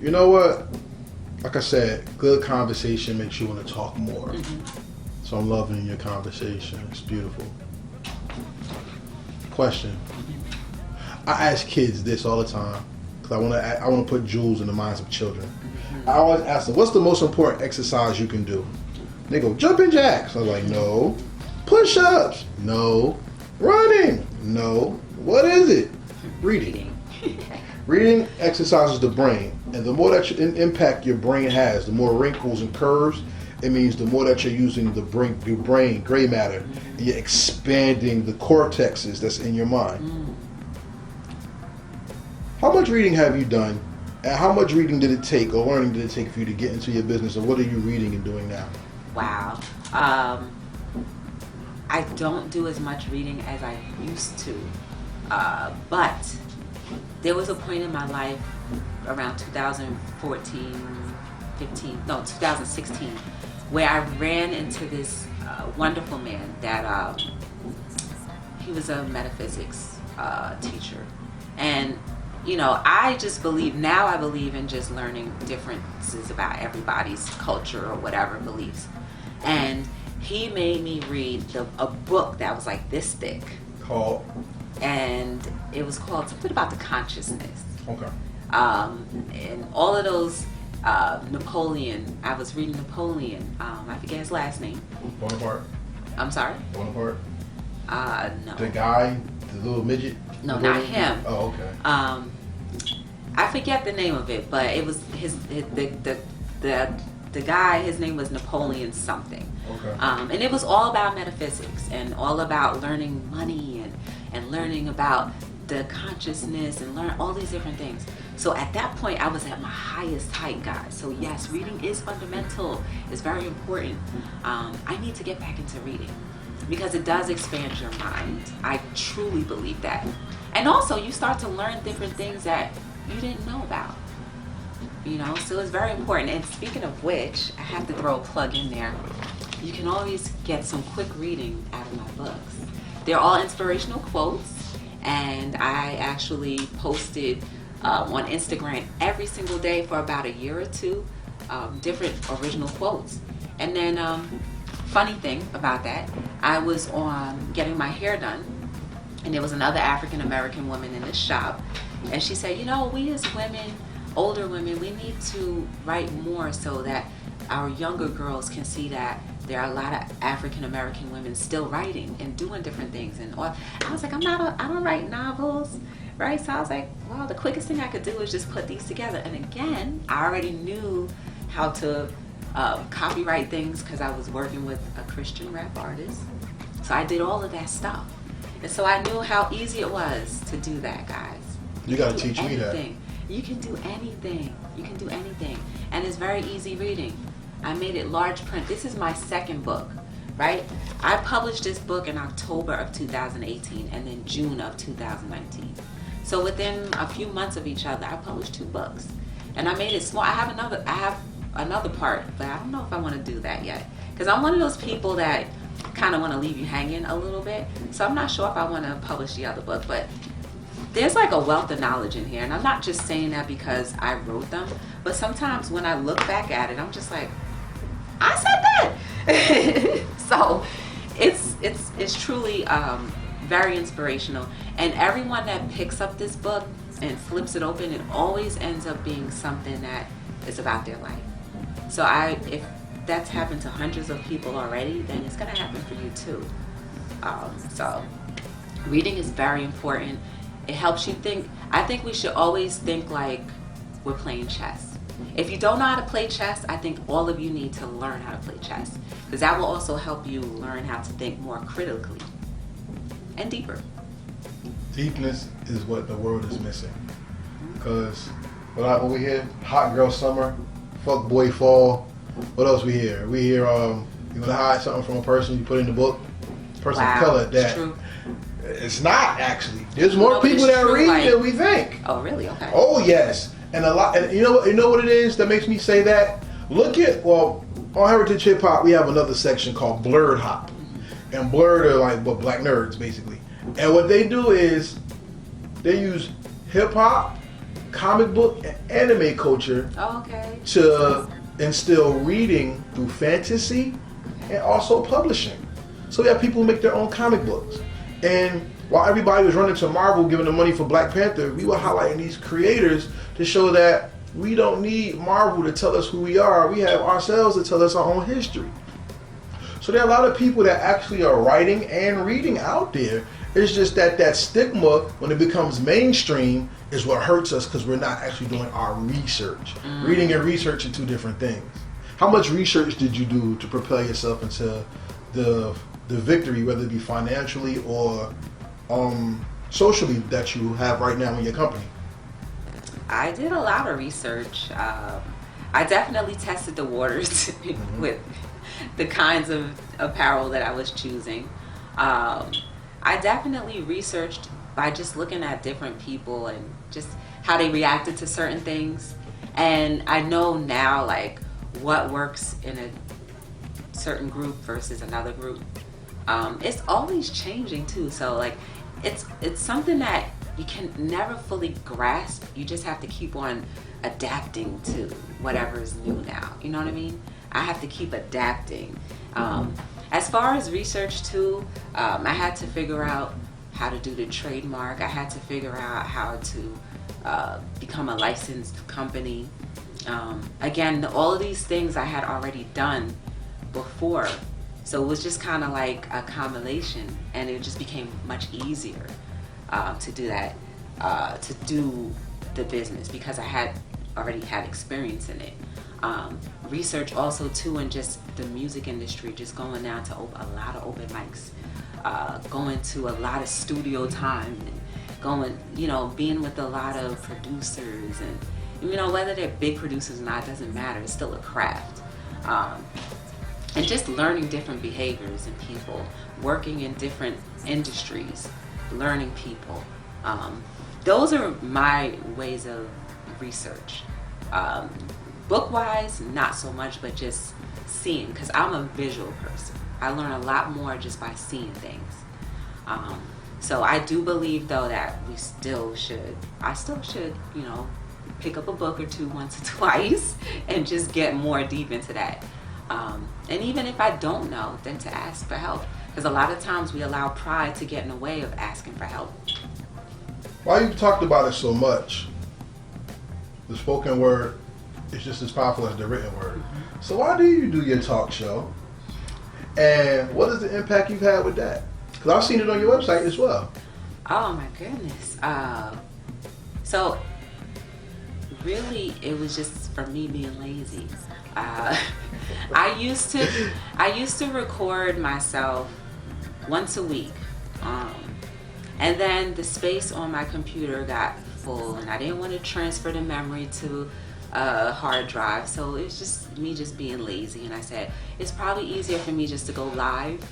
You know what? Like I said, good conversation makes you want to talk more. Mm-hmm. So I'm loving your conversation. It's beautiful. Question. I ask kids this all the time because I want to put jewels in the minds of children. I always ask them, what's the most important exercise you can do? They go, jumping jacks. I'm like, no. Push-ups? No. Running? No. What is it? Reading. Reading exercises the brain, and the more that impact your brain has, the more wrinkles and curves, it means the more that you're using your brain, gray matter, and you're expanding the cortexes that's in your mind. How much reading have you done, and how much reading did it take, or learning did it take for you to get into your business, and what are you reading and doing now? Wow. I don't do as much reading as I used to, but there was a point in my life around 2016, where I ran into this wonderful man that he was a metaphysics teacher. And, you know, I believe in just learning differences about everybody's culture or whatever beliefs. And he made me read a book that was like this thick. Called? And it was called something about the consciousness. Okay. And all of those, Napoleon, I was reading Napoleon, I forget his last name. Bonaparte? I'm sorry? Bonaparte? No. The guy, the little midget? No, not him. Oh, okay. I forget the name of it, but it was the guy, his name was Napoleon something. Okay. And it was all about metaphysics and all about learning money and learning about the consciousness and learn all these different things. So at that point, I was at my highest height, guys. So yes, reading is fundamental. It's very important. I need to get back into reading because it does expand your mind. I truly believe that. And also, you start to learn different things that you didn't know about. You know, so it's very important. And speaking of which, I have to throw a plug in there. You can always get some quick reading out of my books. They're all inspirational quotes, and I actually posted on Instagram every single day for about a year or two, different original quotes. And then, funny thing about that, I was getting my hair done, and there was another African American woman in the shop, and she said, you know, we as women, older women, we need to write more so that our younger girls can see that there are a lot of African American women still writing and doing different things. And I was like, I don't write novels, right? So I was like, well, the quickest thing I could do is just put these together. And again, I already knew how to copyright things because I was working with a Christian rap artist. So I did all of that stuff. And so I knew how easy it was to do that, guys. You gotta teach me that. You can do anything. You can do anything. And it's very easy reading. I made it large print. This is my second book, right? I published this book in October of 2018 and then June of 2019. So within a few months of each other, I published 2 books. And I made it small. I have another part, but I don't know if I want to do that yet. Because I'm one of those people that kind of want to leave you hanging a little bit. So I'm not sure if I want to publish the other book, but there's like a wealth of knowledge in here. And I'm not just saying that because I wrote them, but sometimes when I look back at it, I'm just like, I said that. So it's truly very inspirational. And everyone that picks up this book and flips it open, it always ends up being something that is about their life. So if that's happened to hundreds of people already, then it's gonna happen for you too. So reading is very important. It helps you think. I think we should always think like we're playing chess. If you don't know how to play chess, I think all of you need to learn how to play chess, because that will also help you learn how to think more critically and deeper. Deepness is what the world is missing. Because what we hear, hot girl summer, fuck boy fall. What else we hear? We hear you want to hide something from a person, you put in the book. Person of color. That true. It's not actually. There's more people that read than we think. Oh really? Okay. Oh yes. And a lot, and you know what it is that makes me say that? Look at, on Heritage Hip Hop, we have another section called Blurred Hop. And Blurred are like black nerds, basically. And what they do is they use hip hop comic book and anime culture Oh, okay. to instill reading through fantasy and also publishing. So we have people who make their own comic books. And while everybody was running to Marvel giving the money for Black Panther, we were highlighting these creators to show that we don't need Marvel to tell us who we are. We have ourselves to tell us our own history. So there are a lot of people that actually are writing and reading out there. It's just that stigma, when it becomes mainstream, is what hurts us because we're not actually doing our research. Reading and research are two different things. How much research did you do to propel yourself into the victory, whether it be financially or socially, that you have right now in your company? I did a lot of research. I definitely tested the waters with the kinds of apparel that I was choosing. I definitely researched by just looking at different people and just how they reacted to certain things. And I know now, like, what works in a certain group versus another group. It's always changing too. So like, it's something that you can never fully grasp. You just have to keep on adapting to whatever is new now. You know what I mean? I have to keep adapting. As far as research too, I had to figure out how to do the trademark. I had to figure out how to become a licensed company. Again, all of these things I had already done before. So it was just kind of like a combination, and it just became much easier to do that, to do the business, because I had already had experience in it. Research also too, in just the music industry, just going down to a lot of open mics, going to a lot of studio time, and going, being with a lot of producers, and whether they're big producers or not, it doesn't matter. It's still a craft. And just learning different behaviors in people, working in different industries, learning people. Those are my ways of research. Book-wise, not so much, but just seeing, because I'm a visual person. I learn a lot more just by seeing things. So I do believe, though, that I still should, pick up a book or two once or twice and just get more deep into that. And even if I don't know, then to ask for help. Because a lot of times we allow pride to get in the way of asking for help. While you've talked about it so much, the spoken word is just as powerful as the written word. So why do you do your talk show? And what is the impact you've had with that? Because I've seen it on your website as well. Oh my goodness. So really, it was just for me being lazy. I used to record myself once a week, and then the space on my computer got full, and I didn't want to transfer the memory to a hard drive, so it was just me just being lazy. And I said, it's probably easier for me just to go live,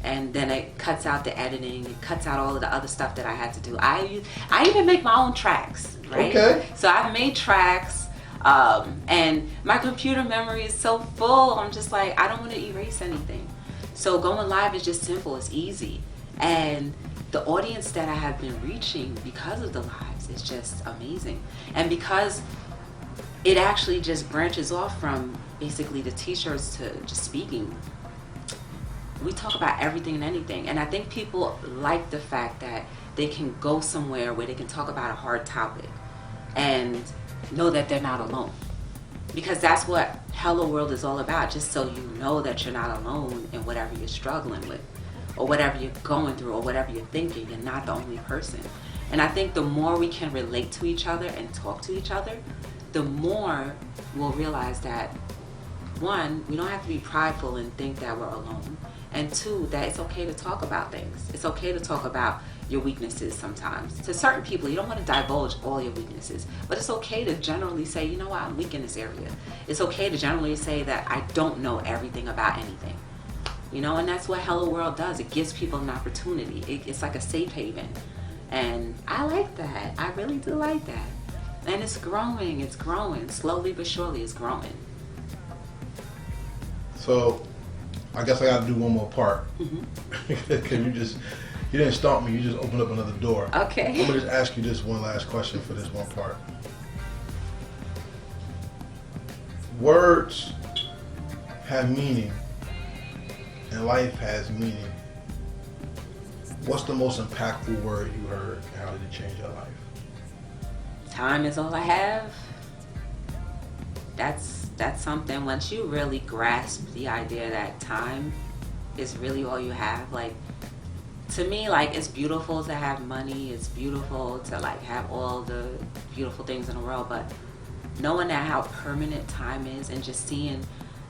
and then it cuts out the editing, it cuts out all of the other stuff that I had to do. I even make my own tracks, right? Okay. So I've made tracks. And my computer memory is so full, I'm just like, I don't want to erase anything. So going live is just simple, it's easy. And the audience that I have been reaching because of the lives is just amazing. And because it actually just branches off from basically the t-shirts to just speaking, we talk about everything and anything. And I think people like the fact that they can go somewhere where they can talk about a hard topic and know that they're not alone, because that's what Hello World is all about. Just so you know that you're not alone in whatever you're struggling with, or whatever you're going through, or whatever you're thinking. You're not the only person. And I think the more we can relate to each other and talk to each other, the more we'll realize that, one, we don't have to be prideful and think that we're alone, and two, that it's okay to talk about things. It's okay to talk about your weaknesses sometimes. To certain people, you don't want to divulge all your weaknesses, but it's okay to generally say, you know what, I'm weak in this area. It's okay to generally say that I don't know everything about anything. And that's what Hello World does. It gives people an opportunity. It's like a safe haven. And I like that. I really do like that. And it's growing. Slowly but surely it's growing. So I guess I got to do one more part. Can you just You didn't stomp me. You just opened up another door. Okay. I'm gonna just ask you this one last question for this one part. Words have meaning, and life has meaning. What's the most impactful word you heard, and how did it change your life? Time is all I have. That's something. Once you really grasp the idea that time is really all you have, like, to me, like, it's beautiful to have money, it's beautiful to like have all the beautiful things in the world, but knowing that how permanent time is, and just seeing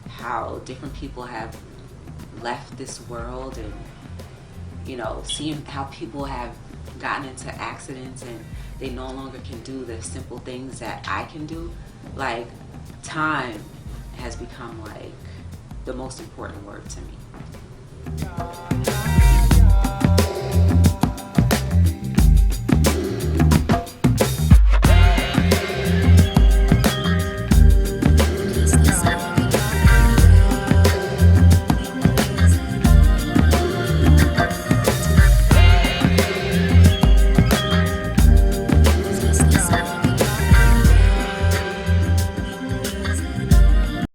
how different people have left this world, and you know, seeing how people have gotten into accidents and they no longer can do the simple things that I can do, like, time has become like the most important word to me.